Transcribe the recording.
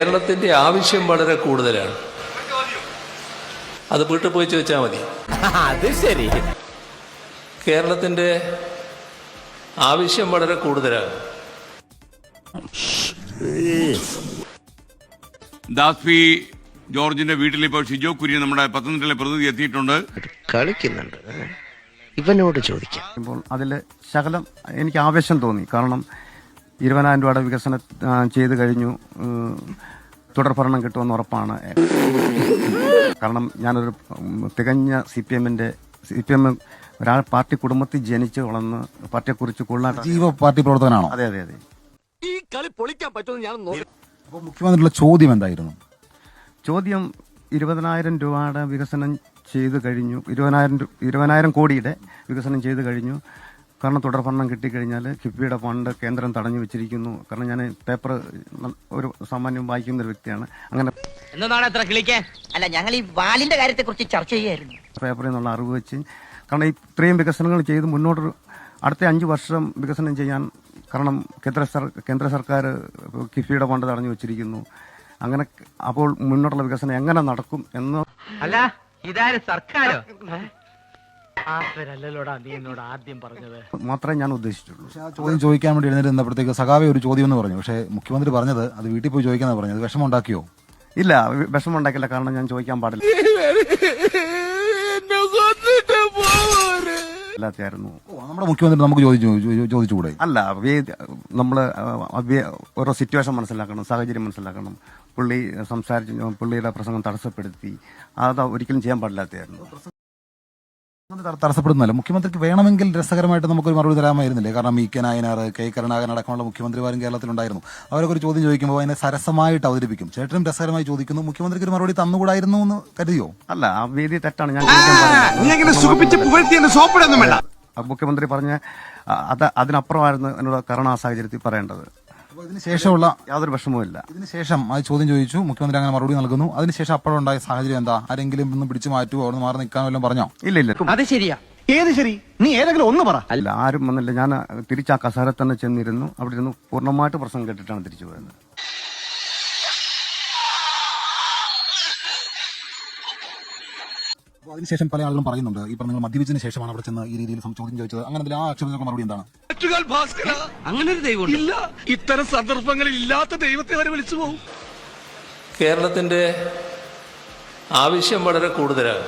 കേരളത്തിന്റെ ആവശ്യം വളരെ കൂടുതലാണ്. അത് വീട്ടിൽ പോയി ചോദിച്ചാൽ മതി. അത് ശരി. കേരളത്തിന്റെ ആവശ്യം വളരെ കൂടുതലാണ്. ദാസ് പി ജോർജിന്റെ വീട്ടിൽ ഇപ്പോൾ ഷിജോ കുര്യൻ നമ്മുടെ പത്തനംതിട്ടയിലെ പ്രതിനിധി എത്തിയിട്ടുണ്ട്. കളിക്കുന്നുണ്ട്, ഇവനോട് ചോദിക്കാം. അതിൽ ശകലം എനിക്ക് ആവേശം തോന്നി. കാരണം 20,000 രൂപയുടെ വികസനം ചെയ്തു കഴിഞ്ഞു, തുടർഭരണം കിട്ടുമെന്ന് ഉറപ്പാണ്. കാരണം ഞാനൊരു തികഞ്ഞ CPM ഒരാൾ പാർട്ടി കുടുംബത്തിൽ ജനിച്ച് വളർന്ന് പാർട്ടിയെക്കുറിച്ച് ജീവ പാർട്ടി പ്രവർത്തകനാണോ? അതെ അതെ അതെ. ഈ കളി പൊളിക്കാൻ പറ്റുമെന്ന് ഞാൻ അപ്പോൾ മുഖ്യമന്ത്രിയുടെ ചോദ്യം എന്തായിരുന്നു? ചോദ്യം 20,000 രൂപയുടെ വികസനം ചെയ്തു കഴിഞ്ഞു, 20,000 കോടിയുടെ വികസനം ചെയ്തു കഴിഞ്ഞു. കാരണം തുടർഭരണം കിട്ടിക്കഴിഞ്ഞാൽ കിഫ്ബിയുടെ ഫണ്ട് കേന്ദ്രം തടഞ്ഞു വെച്ചിരിക്കുന്നു. കാരണം ഞാൻ പേപ്പർ ഒരു സാമാന്യം വായിക്കുന്ന ഒരു വ്യക്തിയാണ്. അങ്ങനെ എന്താണ് എത്ര കിളിക്കാൻ? അല്ല, ഞങ്ങൾ ഈ വാലിന്റെ കാര്യത്തെ കുറിച്ച് ചർച്ച ചെയ്യായിരുന്നു. പേപ്പറിൽ നിന്നുള്ള അറിവ് വെച്ച്, കാരണം ഇത്രയും വികസനങ്ങൾ ചെയ്ത് മുന്നോട്ട് അടുത്ത 5 വർഷം വികസനം ചെയ്യാൻ, കാരണം കേന്ദ്ര സർക്കാർ കിഫ്ബിയുടെ ഫണ്ട് തടഞ്ഞു വെച്ചിരിക്കുന്നു. അങ്ങനെ അപ്പോൾ മുന്നോട്ടുള്ള വികസനം എങ്ങനെ നടക്കും എന്ന് അല്ല, ഇതാരും സർക്കാരോ മാത്രമേ ഞാൻ ഉദ്ദേശിച്ചുള്ളൂ. ചോദ്യം ചോദിക്കാൻ വേണ്ടി എഴുന്നേറ്റ് നിന്നപ്പോഴത്തേക്ക് സഖാവെ ഒരു ചോദ്യം എന്ന് പറഞ്ഞു. പക്ഷേ മുഖ്യമന്ത്രി പറഞ്ഞത് അത് വീട്ടിൽ പോയി ചോദിക്കാന്നാണ് പറഞ്ഞത്. വിഷമം ഉണ്ടാക്കിയോ? ഇല്ല, വിഷമം ഉണ്ടാക്കില്ല. കാരണം ഞാൻ ചോദിക്കാൻ പാടില്ല ായിരുന്നു. നമ്മുടെ മുഖ്യമന്ത്രി നമുക്ക് ചോദിച്ചുകൂടെ? അല്ല, നമ്മള് ഓരോ സിറ്റുവേഷൻ മനസ്സിലാക്കണം, സാഹചര്യം മനസ്സിലാക്കണം. പുള്ളി സംസാരിച്ച് പുള്ളിയുടെ പ്രസംഗം തടസ്സപ്പെടുത്തി, അത് ഒരിക്കലും ചെയ്യാൻ പാടില്ലാത്തതായിരുന്നു. തടസ്സപ്പെടുന്നല്ല, മുഖ്യമന്ത്രിക്ക് വേണമെങ്കിൽ രസകരമായിട്ട് നമുക്കൊരു മറുപടി തരാമായിരുന്നില്ലേ? കാരണം E K Nayanar, K Karunakaran അടക്കമുള്ള മുഖ്യമന്ത്രിമാരും കേരളത്തിലുണ്ടായിരുന്നു. അവരൊക്കെ ഒരു ചോദ്യം ചോദിക്കുമ്പോൾ അതിനെ സരസമായിട്ട് അവതരിപ്പിക്കും. ചേട്ടനും രസകരമായി ചോദിക്കുന്നു, മുഖ്യമന്ത്രിക്ക് ഒരു മറുപടി തന്നുകൂടായിരുന്നു എന്ന് കരുതിയോ? അല്ല, ആ വേദി തെറ്റാണ്. ഞാൻ മുഖ്യമന്ത്രി പറഞ്ഞ അതിനപ്പുറമായിരുന്നു എന്നോട് കാരണം ആ സാഹചര്യത്തിൽ പറയേണ്ടത്. ഇതിനുശേഷമുള്ള യാതൊരു വിഷമവുമില്ല. ഇതിനുശേഷം ആ ചോദ്യം ചോദിച്ചു, മുഖ്യമന്ത്രി അങ്ങനെ മറുപടി നൽകുന്നു. അതിനുശേഷം അപ്പോഴുണ്ടായ സാഹചര്യം എന്താ? ആരെങ്കിലും ഒന്ന് പിടിച്ചു മാറ്റുമോ, അവിടെ മാറി നിൽക്കാനോ എല്ലാം പറഞ്ഞോ? ഇല്ല ഇല്ല, അത് ശരിയാ. ഏത് ശരി? നീ ഏതെങ്കിലും ഒന്ന് പറ. അല്ല, ആരും വന്നില്ല. ഞാൻ തിരിച്ച് ആ കസേര തന്നെ ചെന്നിരുന്നു. അവിടെ ഇരുന്ന് പൂർണ്ണമായിട്ട് പ്രസംഗം കേട്ടിട്ടാണ് തിരിച്ചു പോയത്. അപ്പോൾ അതിനുശേഷം പല ആളുകളും പറയുന്നുണ്ട്, ഈ പറഞ്ഞ മദ്യപിച്ചതിന് ശേഷമാണ് അവിടെ ചെന്ന് ഈ രീതിയിൽ ചോദ്യം ചോദിച്ചത്. അങ്ങനെ ആ ആക്ഷേപങ്ങൾക്ക് മറുപടി എന്താണ്? അങ്ങനെ ഒരു ദൈവം ഇല്ല. ഇത്തരം സന്ദർഭങ്ങളിൽ ഇല്ലാത്ത ദൈവത്തെ വരെ വിളിച്ചു പോകും. കേരളത്തിന്റെ ആവശ്യം വളരെ കൂടുതലാണ്.